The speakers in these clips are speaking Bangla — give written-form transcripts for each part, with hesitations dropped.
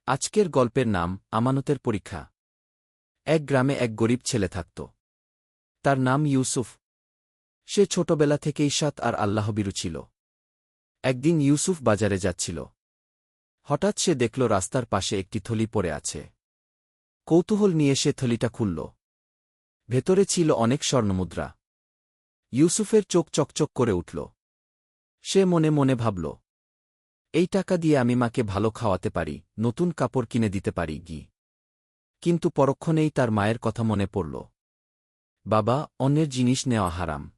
আজকের গল্পের নাম আমানতের পরীক্ষা। এক গ্রামে এক গরিব ছেলে থাকত। তার নাম ইউসুফ। সে ছোটবেলা থেকেই সৎ আর আল্লাহভীরু ছিল। একদিন ইউসুফ বাজারে যাচ্ছিল। হঠাৎ সে দেখল রাস্তার পাশে একটি থলি পড়ে আছে। কৌতূহল নিয়ে সে থলিটা খুলল। ভেতরে ছিল অনেক স্বর্ণমুদ্রা। ইউসুফের চোখ চকচক করে উঠল। সে মনে মনে ভাবল, এই টাকা দিয়ে আমি মাকে ভালো খাওয়াতে পারি, নতুন কাপড় কিনে দিতে পারি গি। কিন্তু পরক্ষণেই তার মায়ের কথা মনে পড়ল। বাবা, অন্যের জিনিস নেওয়া হারাম।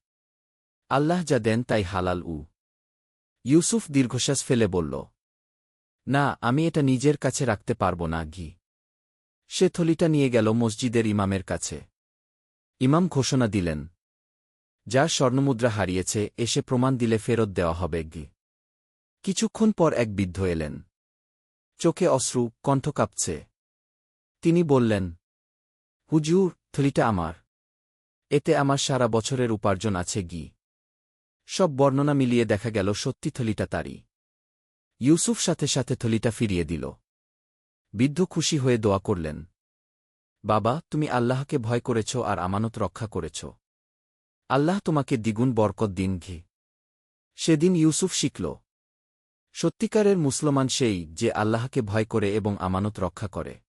আল্লাহ যা দেন তাই হালাল। ইউসুফ দীর্ঘশ্বাস ফেলে বলল, না, আমি এটা নিজের কাছে রাখতে পারব না গি। সে থলিটা নিয়ে গেল মসজিদের ইমামের কাছে। ইমাম ঘোষণা দিলেন, যার স্বর্ণমুদ্রা হারিয়েছে এসে প্রমাণ দিলে ফেরত দেওয়া হবে গি। কিছুক্ষণ পর এক বৃদ্ধ এলেন। চোখে অশ্রু, কণ্ঠ কাঁপছে। তিনি বললেন, হুজুর, থলিটা আমার। এতে আমার সারা বছরের উপার্জন আছে গি। সব বর্ণনা মিলিয়ে দেখা গেল সত্যি থলিটা তারই। ইউসুফ সাথে সাথে থলিটা ফিরিয়ে দিল। বৃদ্ধ খুশি হয়ে দোয়া করলেন, বাবা, তুমি আল্লাহকে ভয় করেছ আর আমানত রক্ষা করেছ। আল্লাহ তোমাকে দ্বিগুণ বরকত দিন ঘি। সেদিন ইউসুফ শিখল, সত্যিকারের মুসলমান সেই যে আল্লাহকে ভয় করে এবং আমানত রক্ষা করে।